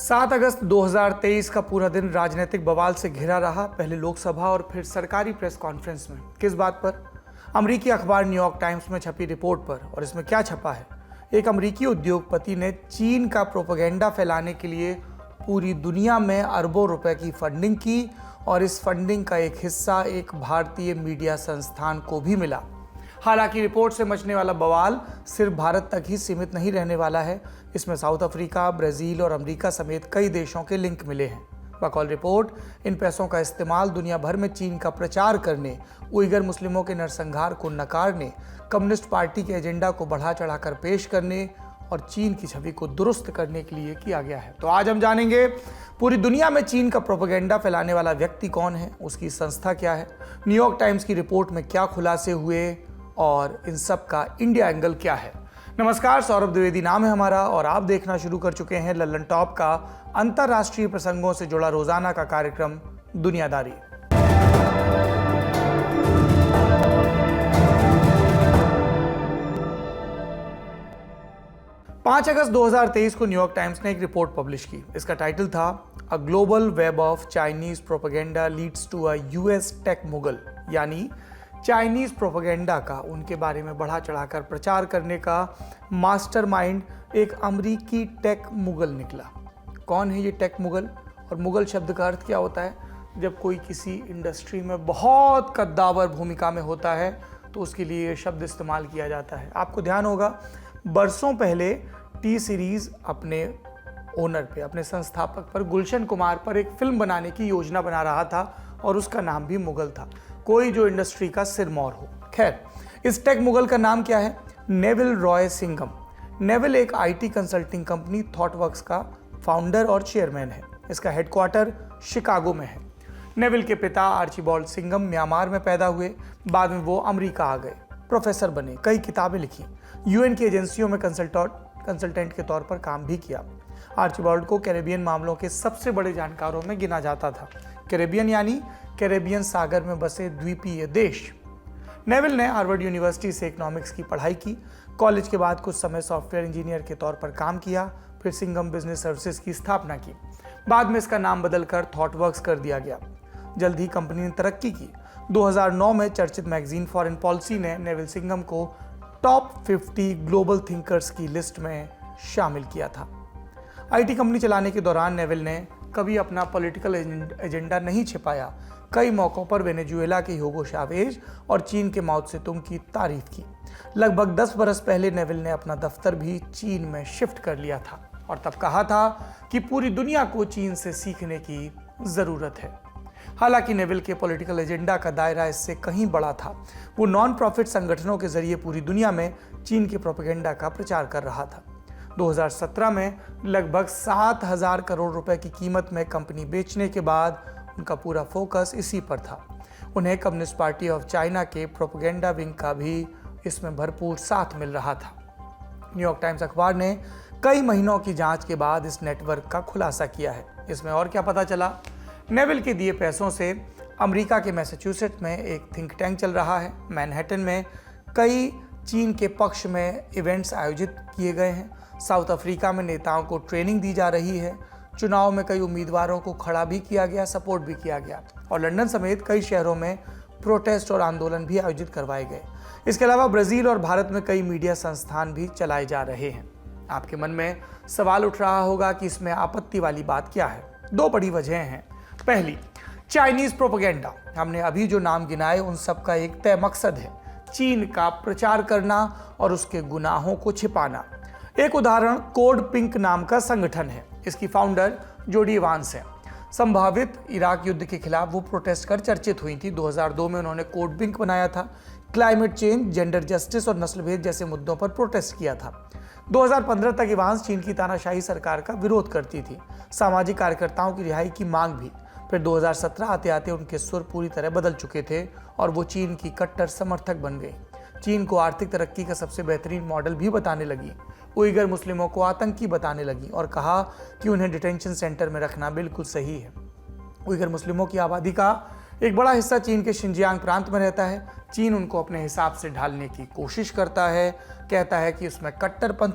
7 अगस्त 2023 का पूरा दिन राजनीतिक बवाल से घिरा रहा। पहले लोकसभा और फिर सरकारी प्रेस कॉन्फ्रेंस में। किस बात पर? अमेरिकी अखबार न्यूयॉर्क टाइम्स में छपी रिपोर्ट पर। और इसमें क्या छपा है? एक अमेरिकी उद्योगपति ने चीन का प्रोपेगेंडा फैलाने के लिए पूरी दुनिया में अरबों रुपए की फंडिंग की और इस फंडिंग का एक हिस्सा एक भारतीय मीडिया संस्थान को भी मिला। हालांकि रिपोर्ट से मचने वाला बवाल सिर्फ भारत तक ही सीमित नहीं रहने वाला है। इसमें साउथ अफ्रीका, ब्राजील और अमेरिका समेत कई देशों के लिंक मिले हैं। बकौल रिपोर्ट, इन पैसों का इस्तेमाल दुनिया भर में चीन का प्रचार करने, उइगर मुस्लिमों के नरसंहार को नकारने, कम्युनिस्ट पार्टी के एजेंडा को बढ़ा चढ़ाकर पेश करने और चीन की छवि को दुरुस्त करने के लिए किया गया है। तो आज हम जानेंगे पूरी दुनिया में चीन का प्रोपेगेंडा फैलाने वाला व्यक्ति कौन है, उसकी संस्था क्या है, न्यूयॉर्क टाइम्स की रिपोर्ट में क्या खुलासे हुए और इन सब का इंडिया एंगल क्या है। नमस्कार, सौरभ द्विवेदी नाम है हमारा और आप देखना शुरू कर चुके हैं लल्लन टॉप का अंतर्राष्ट्रीय प्रसंगों से जुड़ा रोजाना का कार्यक्रम दुनियादारी। पांच अगस्त 2023 को न्यूयॉर्क टाइम्स ने एक रिपोर्ट पब्लिश की। इसका टाइटल था a global web of Chinese propaganda leads to a US tech mogul, यानी चाइनीज प्रोपेगेंडा का, उनके बारे में बढ़ा चढ़ाकर प्रचार करने का मास्टरमाइंड एक अमेरिकी टेक मुगल निकला। कौन है ये टेक मुगल और मुगल शब्द का अर्थ क्या होता है? जब कोई किसी इंडस्ट्री में बहुत कद्दावर भूमिका में होता है तो उसके लिए ये शब्द इस्तेमाल किया जाता है। आपको ध्यान होगा, बरसों पहले टी सीरीज अपने ओनर पे, अपने संस्थापक पर, गुलशन कुमार पर एक फिल्म बनाने की योजना बना रहा था और उसका नाम भी मुगल था, कोई जो इंडस्ट्री का सिरमौर हो। खैर, इस टेक मुगल का नाम क्या है? Neville Roy Singham. नेविल एक आईटी कंसल्टिंग कंपनी थॉटवर्क्स का फाउंडर और चेयरमैन है। इसका हेडक्वार्टर शिकागो में है। नेविल के पिता आर्चिबाल्ड सिंघम म्यांमार में पैदा हुए। बाद में वो अमेरिका आ गए, प्रोफेसर बने, कई किताबें लिखी, यूएन की एजेंसियों में कंसल्टेंट के तौर पर काम भी किया। आर्चिबाल्ड को कैरेबियन मामलों के सबसे बड़े जानकारों में गिना जाता था। कैरेबियन यानी कैरेबियन सागर में बसे द्वीपीय देश। नेविल ने हार्वर्ड यूनिवर्सिटी से इकोनॉमिक्स की पढ़ाई की। कॉलेज के बाद कुछ समय सॉफ्टवेयर इंजीनियर के तौर पर काम किया। फिर सिंघम बिजनेस सर्विसेज की स्थापना की। बाद में इसका नाम बदलकर थॉटवर्क्स कर दिया गया। जल्द ही कंपनी ने तरक्की की। 2009 में चर्चित मैगजीन फॉरेन पॉलिसी ने नेविल सिंघम को टॉप 50 ग्लोबल थिंकर्स की लिस्ट में शामिल किया था। आईटी कंपनी चलाने के दौरान नेविल ने कभी अपना पॉलिटिकल एजेंडा नहीं छिपाया। कई मौकों पर वेनेजुएला के ह्यूगो चावेज और चीन के माओ त्से-तुंग की तारीफ की। लगभग 10 बरस पहले नेविल ने अपना दफ्तर भी चीन में शिफ्ट कर लिया था और तब कहा था कि पूरी दुनिया को चीन से सीखने की जरूरत है। हालांकि नेविल के पॉलिटिकल एजेंडा का दायरा इससे कहीं बड़ा था। वो नॉन प्रॉफिट संगठनों के जरिए पूरी दुनिया में चीन के प्रोपेगेंडा का प्रचार कर रहा था। 2017 में लगभग 7,000 करोड़ रुपए की कीमत में कंपनी बेचने के बाद उनका पूरा फोकस इसी पर था। उन्हें कम्युनिस्ट पार्टी ऑफ चाइना के प्रोपेगेंडा विंग का भी इसमें भरपूर साथ मिल रहा था। न्यूयॉर्क टाइम्स अखबार ने कई महीनों की जांच के बाद इस नेटवर्क का खुलासा किया है। इसमें और क्या पता चला? नेविल के दिए पैसों से अमेरिका के मैसाचुसेट्स में एक थिंक टैंक चल रहा है। मैनहट्टन में कई चीन के पक्ष में इवेंट्स आयोजित किए गए हैं। साउथ अफ्रीका में नेताओं को ट्रेनिंग दी जा रही है। चुनाव में कई उम्मीदवारों को खड़ा भी किया गया, सपोर्ट भी किया गया और लंदन समेत कई शहरों में प्रोटेस्ट और आंदोलन भी आयोजित करवाए गए। इसके अलावा ब्राजील और भारत में कई मीडिया संस्थान भी चलाए जा रहे हैं। आपके मन में सवाल उठ रहा होगा कि इसमें आपत्ति वाली बात क्या है? दो बड़ी वजहें हैं। पहली, चाइनीज प्रोपेगेंडा। हमने अभी जो नाम गिनाए उन सब का एक तय मकसद है, चीन का प्रचार करना और उसके गुनाहों को छिपाना। एक उदाहरण कोड पिंक नाम का संगठन है। इसकी फाउंडर जोडी वांस है। संभावित इराक युद्ध के खिलाफ वो प्रोटेस्ट कर चर्चित हुई थी। 2002 में उन्होंने कोड पिंक बनाया था। क्लाइमेट चेंज, जेंडर जस्टिस और नस्लभेद जैसे मुद्दों पर प्रोटेस्ट किया था। 2015 तक इवांस चीन की तानाशाही सरकार का विरोध करती थी, सामाजिक कार्यकर्ताओं की रिहाई की मांग भी। फिर 2017 आते आते उनके सुर पूरी तरह बदल चुके थे और वो चीन की कट्टर समर्थक बन गई। चीन को आर्थिक तरक्की का सबसे बेहतरीन मॉडल भी बताने लगी। उइगर मुस्लिमों को आतंकी बताने लगी और कहा कि उन्हें डिटेंशन सेंटर में रखना बिल्कुल सही है। उइगर मुस्लिमों की आबादी का एक बड़ा हिस्सा चीन के शिनजियांग प्रांत में रहता है। चीन उनको अपने हिसाब से ढालने की कोशिश करता है, कहता है कि उसमें कट्टरपंथ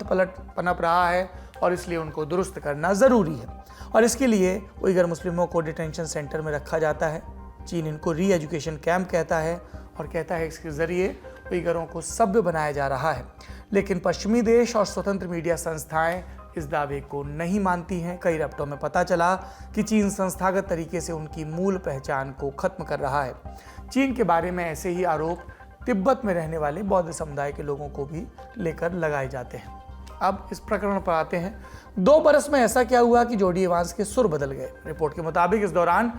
पनप रहा है और इसलिए उनको दुरुस्त करना जरूरी है। और इसके लिए उइगर मुस्लिमों को डिटेंशन सेंटर में रखा जाता है। चीन इनको री एजुकेशन कैंप कहता है और कहता है इसके जरिए उइगरों को सभ्य बनाया जा रहा है। लेकिन पश्चिमी देश और स्वतंत्र मीडिया संस्थाएं इस दावे को नहीं मानती हैं। कई रपटों में पता चला कि चीन संस्थागत तरीके से उनकी मूल पहचान को खत्म कर रहा है। चीन के बारे में ऐसे ही आरोप तिब्बत में रहने वाले बौद्ध समुदाय के लोगों को भी लेकर लगाए जाते हैं। अब इस प्रकरण पर आते हैं। 2 बरस में ऐसा क्या हुआ कि जोडी एवांस के सुर बदल गए। रिपोर्ट के मुताबिक इस दौरान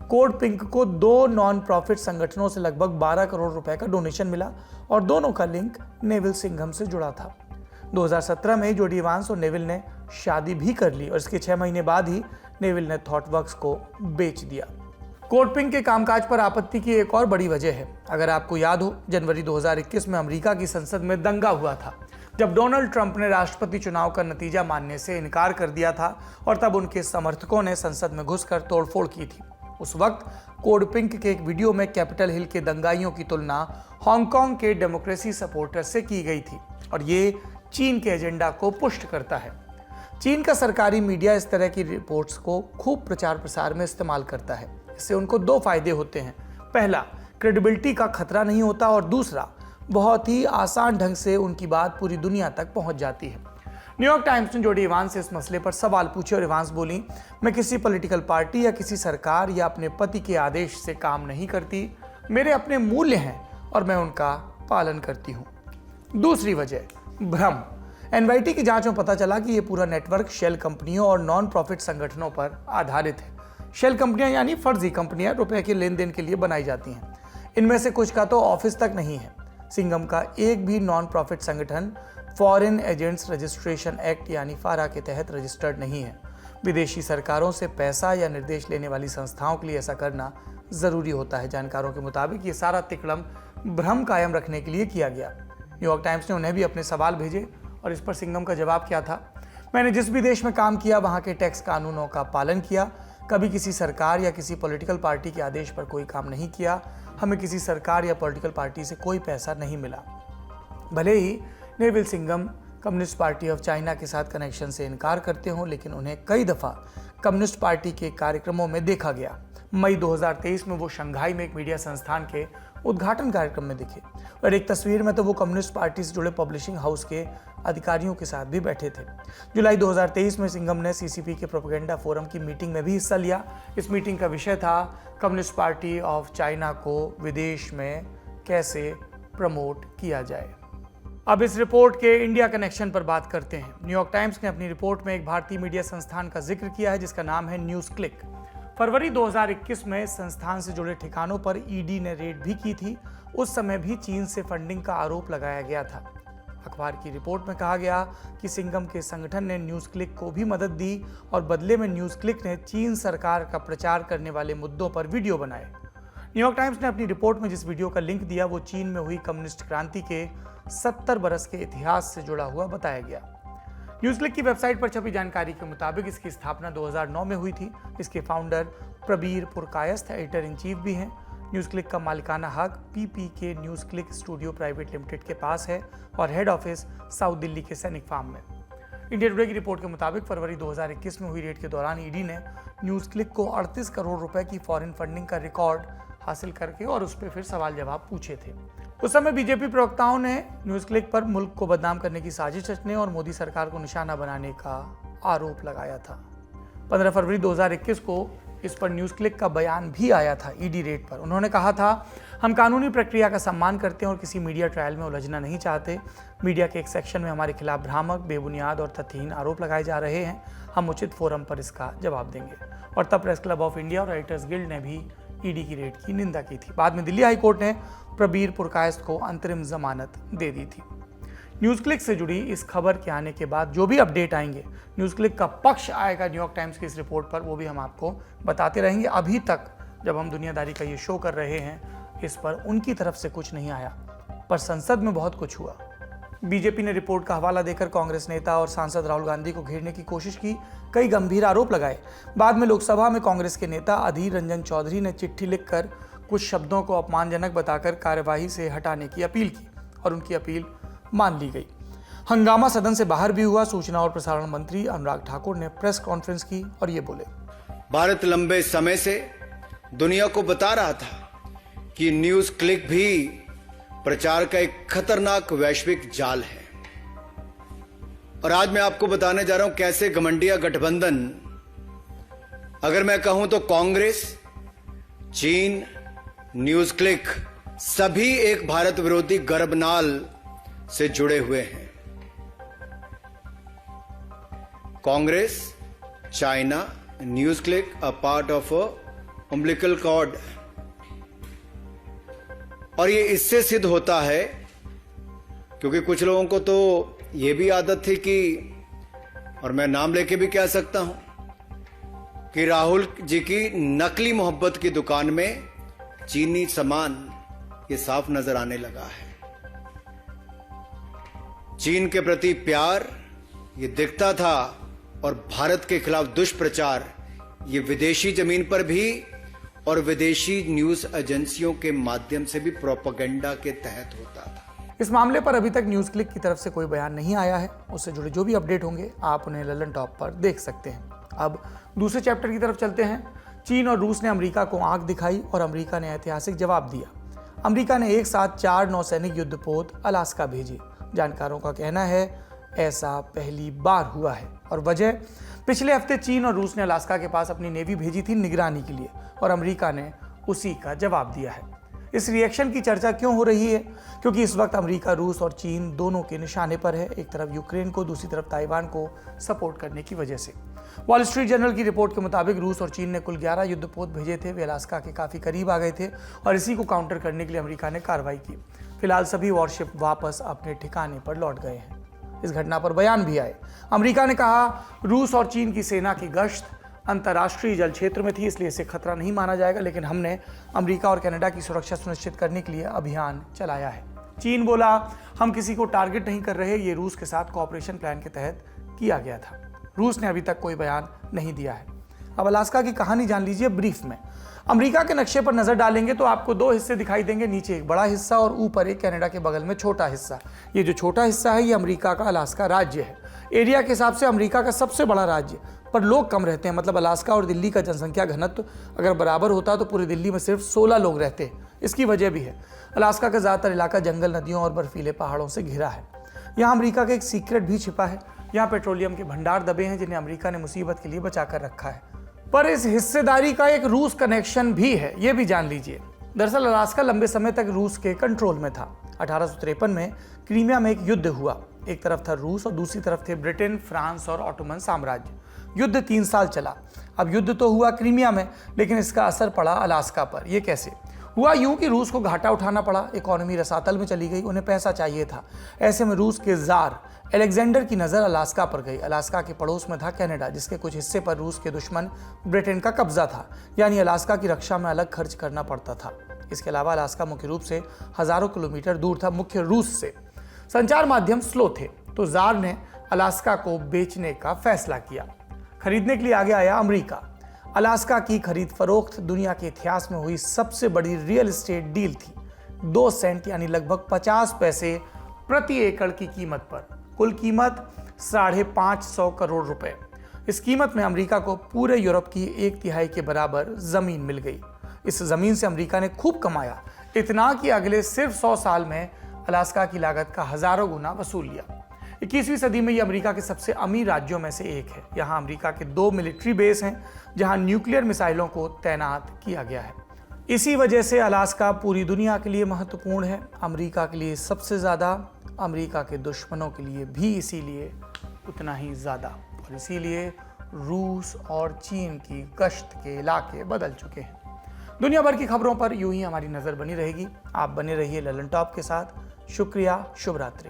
कोड पिंक को 2 नॉन प्रॉफिट संगठनों से लगभग 12 करोड़ रुपए का डोनेशन मिला और दोनों का लिंक नेविल सिंघम से जुड़ा था। 2017 में जोडी एवांस और नेविल ने शादी भी कर ली और इसके 6 महीने बाद ही नेविल ने थॉटवर्क्स को बेच दिया। कोड पिंक के कामकाज पर आपत्ति की एक और बड़ी वजह है। अगर आपको याद हो, जनवरी 2021 में अमेरिका की संसद में दंगा हुआ था जब डोनाल्ड ट्रंप ने राष्ट्रपति चुनाव का नतीजा मानने से इनकार कर दिया था और तब उनके समर्थकों ने संसद में घुसकर तोड़फोड़ की थी। उस वक्त कोड पिंक के एक वीडियो में कैपिटल हिल के दंगाइयों की तुलना हांगकांग के डेमोक्रेसी सपोर्टर्स से की गई थी और ये चीन के एजेंडा को पुष्ट करता है। चीन का सरकारी मीडिया इस तरह की रिपोर्ट्स को खूब प्रचार प्रसार में इस्तेमाल करता है। इससे उनको 2 फायदे होते हैं। पहला, क्रेडिबिलिटी का खतरा नहीं होता और दूसरा, बहुत ही आसान ढंग से उनकी बात पूरी दुनिया तक पहुंच जाती है। न्यूयॉर्क टाइम्स ने जोडी एवांस से इस मसले पर सवाल पूछे और एवांस बोली, मैं किसी पॉलिटिकल पार्टी या किसी सरकार या अपने पति के आदेश से काम नहीं करती। मेरे अपने मूल्य हैं और मैं उनका पालन करती हूँ। दूसरी वजह, भ्रम। एनवाईटी की जांच में पता चला कि यह पूरा नेटवर्क शेल कंपनियों और नॉन प्रॉफिट संगठनों पर आधारित है। शेल कंपनियां यानी फर्जी कंपनियां रुपए के लेन देन के लिए बनाई जाती हैं। इनमें से कुछ का तो ऑफिस तक नहीं है। सिंघम का एक भी नॉन प्रॉफिट संगठन फॉरेन एजेंट्स रजिस्ट्रेशन एक्ट यानी फारा के तहत रजिस्टर्ड नहीं है। विदेशी सरकारों से पैसा या निर्देश लेने वाली संस्थाओं के लिए ऐसा करना जरूरी होता है। जानकारों के मुताबिक ये सारा तिकड़म भ्रम कायम रखने के लिए किया गया। न्यूयॉर्क टाइम्स ने उन्हें भी अपने सवाल भेजे और इस पर सिंघम का जवाब क्या था? मैंने जिस भी देश में काम किया वहाँ के टैक्स कानूनों का पालन किया। कभी किसी सरकार या किसी पॉलिटिकल पार्टी के आदेश पर कोई काम नहीं किया। हमें किसी सरकार या पॉलिटिकल पार्टी से कोई पैसा नहीं मिला। भले ही Neville Singham communist party of China के साथ कनेक्शन से इनकार करते हों, लेकिन उन्हें कई दफ़ा कम्युनिस्ट पार्टी के कार्यक्रमों में देखा गया। मई 2023 में वो शंघाई में एक मीडिया संस्थान के उद्घाटन कार्यक्रम में दिखे और एक तस्वीर में तो वो कम्युनिस्ट पार्टी से जुड़े पब्लिशिंग हाउस के अधिकारियों के साथ भी बैठे थे। जुलाई 2023 में सिंघम ने सीसीपी के प्रोपेगेंडा फोरम की मीटिंग में भी हिस्सा लिया। इस मीटिंग का विषय था कम्युनिस्ट पार्टी ऑफ चाइना को विदेश में कैसे प्रमोट किया जाए। अब इस रिपोर्ट के इंडिया कनेक्शन पर बात करते हैं। न्यूयॉर्क टाइम्स ने अपनी रिपोर्ट में एक भारतीय मीडिया संस्थान का जिक्र किया है जिसका नाम है न्यूज़ क्लिक। फरवरी 2021 में संस्थान से जुड़े ठिकानों पर ईडी ने रेड भी की थी। उस समय भी चीन से फंडिंग का आरोप लगाया गया था। अखबार की रिपोर्ट में कहा गया कि सिंघम के संगठन ने न्यूज़ क्लिक को भी मदद दी और बदले में न्यूज़ क्लिक ने चीन सरकार का प्रचार करने वाले मुद्दों पर वीडियो बनाए। न्यूयॉर्क टाइम्स ने अपनी रिपोर्ट में जिस वीडियो का लिंक दिया वो चीन में हुई कम्युनिस्ट क्रांति के 70 बरस के इतिहास से जुड़ा हुआ बताया गया। न्यूज़ क्लिक की वेबसाइट पर छपी जानकारी के मुताबिक इसकी स्थापना 2009 में हुई थी। इसके founder Prabir Purkayastha editor in chief भी हैं। न्यूज़ क्लिक का मालिकाना हक PPK News Click studio private limited के पास है और हेड ऑफिस साउथ दिल्ली के सैनिक फार्म में। इंडिया टुडे की रिपोर्ट के मुताबिक फरवरी 2021 में हुई रेड के दौरान ईडी ने न्यूज़ क्लिक को 38 करोड़ रुपए की फॉरेन फंडिंग का रिकॉर्ड हासिल करके और उस पर फिर सवाल जवाब पूछे थे। उस समय बीजेपी प्रवक्ताओं ने न्यूज़ क्लिक पर मुल्क को बदनाम करने की साजिश रचने और मोदी सरकार को निशाना बनाने का आरोप लगाया था। 15 फरवरी 2021 को इस पर न्यूज़ क्लिक का बयान भी आया था ईडी रेड पर। उन्होंने कहा था, हम कानूनी प्रक्रिया का सम्मान करते हैं और किसी मीडिया ट्रायल में उलझना नहीं चाहते। मीडिया के एक सेक्शन में हमारे खिलाफ भ्रामक, बेबुनियाद और तथ्यहीन आरोप लगाए जा रहे हैं। हम उचित फोरम पर इसका जवाब देंगे। और तब प्रेस क्लब ऑफ इंडिया और एडिटर्स गिल्ड ने भी ईडी की रेड की निंदा की थी। बाद में दिल्ली हाई कोर्ट ने प्रबीर पुरकायस्थ को अंतरिम जमानत दे दी थी। न्यूज़ क्लिक से जुड़ी इस खबर के आने के बाद जो भी अपडेट आएंगे, न्यूज़ क्लिक का पक्ष आएगा न्यूयॉर्क टाइम्स की इस रिपोर्ट पर, वो भी हम आपको बताते रहेंगे। अभी तक जब हम दुनियादारी का ये शो कर रहे हैं, इस पर उनकी तरफ से कुछ नहीं आया, पर संसद में बहुत कुछ हुआ। बीजेपी ने रिपोर्ट का हवाला देकर कांग्रेस नेता और सांसद राहुल गांधी को घेरने की कोशिश की, कई गंभीर आरोप लगाए। बाद में लोकसभा में कांग्रेस के नेता अधीर रंजन चौधरी ने चिट्ठी लिखकर कुछ शब्दों को अपमानजनक बताकर कार्यवाही से हटाने की अपील की और उनकी अपील मान ली गई। हंगामा सदन से बाहर भी हुआ। सूचना और प्रसारण मंत्री अनुराग ठाकुर ने प्रेस कॉन्फ्रेंस की और ये बोले, भारत लंबे समय से दुनिया को बता रहा था कि न्यूज क्लिक भी प्रचार का एक खतरनाक वैश्विक जाल है। और आज मैं आपको बताने जा रहा हूं कैसे घमंडिया गठबंधन, अगर मैं कहूं तो कांग्रेस, चीन, न्यूज क्लिक सभी एक भारत विरोधी गर्भनाल से जुड़े हुए हैं। Congress, China, NewsClick a part of umbilical cord. और ये इससे सिद्ध होता है क्योंकि कुछ लोगों को तो ये भी आदत थी कि, और मैं नाम लेके भी कह सकता हूं, कि राहुल जी की नकली मोहब्बत की दुकान में चीनी सामान ये साफ नजर आने लगा है। चीन के प्रति प्यार ये दिखता था और भारत के खिलाफ दुष्प्रचार ये विदेशी जमीन पर भी और विदेशी न्यूज एजेंसियों के माध्यम से भी प्रोपेगेंडा के तहत होता था। इस मामले पर अभी तक न्यूज क्लिक की तरफ से कोई बयान नहीं आया है। उससे जुड़े जो भी अपडेट होंगे आप उन्हें ललन टॉप पर देख सकते हैं। अब दूसरे चैप्टर की तरफ चलते हैं। चीन और रूस ने अमेरिका को आंख दिखाई और अमेरिका ने ऐतिहासिक जवाब दिया। अमेरिका ने एक साथ 4 नौसैनिक युद्धपोत अलास्का भेजे। जानकारों का कहना है ऐसा पहली बार हुआ है और वजह, पिछले हफ्ते चीन और रूस ने अलास्का के पास अपनी नेवी भेजी थी निगरानी के लिए और अमेरिका ने उसी का जवाब दिया है। इस रिएक्शन की चर्चा क्यों हो रही है? क्योंकि इस वक्त अमेरिका, रूस और चीन दोनों के निशाने पर है। एक तरफ यूक्रेन को, दूसरी तरफ ताइवान को सपोर्ट करने की वजह से। वॉल स्ट्रीट जर्नल की रिपोर्ट के मुताबिक रूस और चीन ने कुल 11 युद्धपोत भेजे थे। वे अलास्का के काफी करीब आ गए थे और इसी को काउंटर करने के लिए अमेरिका ने कार्रवाई की। फिलहाल सभी वॉरशिप वापस अपने ठिकाने पर लौट गए हैं। इस घटना पर बयान भी आए। अमेरिका ने कहा, रूस और चीन की सेना की गश्त अंतर्राष्ट्रीय जल क्षेत्र में थी, इसलिए इसे खतरा नहीं माना जाएगा, लेकिन हमने अमेरिका और कनाडा की सुरक्षा सुनिश्चित करने के लिए अभियान चलाया है। चीन बोला, हम किसी को टारगेट नहीं कर रहे, ये रूस के साथ कोऑपरेशन प्लान के तहत किया गया था। रूस ने अभी तक कोई बयान नहीं दिया है। अब अलास्का की कहानी जान लीजिए ब्रीफ में। अमेरिका के नक्शे पर नजर डालेंगे तो आपको 2 हिस्से दिखाई देंगे, नीचे एक बड़ा हिस्सा और ऊपर एक कनाडा के बगल में छोटा हिस्सा। ये जो छोटा हिस्सा है ये अमेरिका का अलास्का राज्य है। एरिया के हिसाब से अमेरिका का सबसे बड़ा राज्य, पर लोग कम रहते हैं। मतलब अलास्का और दिल्ली का जनसंख्या घनत्व अगर बराबर होता तो पूरी दिल्ली में सिर्फ 16 लोग रहते हैं। इसकी वजह भी है, अलास्का का ज़्यादातर इलाका जंगल, नदियों और बर्फीले पहाड़ों से घिरा है। यहाँ अमेरिका का एक सीक्रेट भी छिपा है। यहाँ पेट्रोलियम के भंडार दबे हैं जिन्हें अमेरिका ने मुसीबत के लिए बचा कर रखा है। पर इस हिस्सेदारी का एक रूस कनेक्शन भी है, ये भी जान लीजिए। दरअसल अलास्का लंबे समय तक रूस के कंट्रोल में था। 1853 में क्रीमिया में एक युद्ध हुआ। एक तरफ था रूस और दूसरी तरफ थे ब्रिटेन, फ्रांस और ऑटोमन साम्राज्य। युद्ध 3 साल चला। अब युद्ध तो हुआ क्रीमिया में, लेकिन इसका असर पड़ा अलास्का पर। ये कैसे हुआ? यूं कि रूस को घाटा उठाना पड़ा, इकोनॉमी रसातल में चली गई, उन्हें पैसा चाहिए था। ऐसे में रूस के जार अलेक्जेंडर की नज़र अलास्का पर गई। अलास्का के पड़ोस में था कनाडा, जिसके कुछ हिस्से पर रूस के दुश्मन ब्रिटेन का कब्जा था, यानी अलास्का की रक्षा में अलग खर्च करना पड़ता था। इसके अलावा अलास्का मुख्य रूप से हजारों किलोमीटर दूर था मुख्य रूस से। संचार माध्यम स्लो थे, तो जार ने अलास्का को बेचने का फैसला किया। खरीदने के लिए आगे आया अमेरिका। अलास्का की खरीद फरोख्त दुनिया के इतिहास में हुई सबसे बड़ी रियल एस्टेट डील थी। 2 सेंट यानी लगभग 50 पैसे प्रति एकड़ की कीमत पर। कुल कीमत 550 करोड़ रुपए। इस कीमत में अमेरिका को पूरे यूरोप की 1/3 के बराबर जमीन मिल गई। इस जमीन से अमेरिका ने खूब कमाया, इतना कि अगले सिर्फ 100 साल में अलास्का की लागत का हजारों गुना वसूल लिया। 21वीं सदी में ये अमेरिका के सबसे अमीर राज्यों में से एक है। यहाँ अमेरिका के 2 मिलिट्री बेस हैं जहाँ न्यूक्लियर मिसाइलों को तैनात किया गया है। इसी वजह से अलास्का पूरी दुनिया के लिए महत्वपूर्ण है, अमेरिका के लिए सबसे ज़्यादा, अमेरिका के दुश्मनों के लिए भी इसीलिए उतना ही ज़्यादा। और इसीलिए रूस और चीन की गश्त के इलाके बदल चुके हैं। दुनिया भर की खबरों पर यूं ही हमारी नज़र बनी रहेगी। आप बने रहिए ललन टॉप के साथ। शुक्रिया, शुभ रात्रि।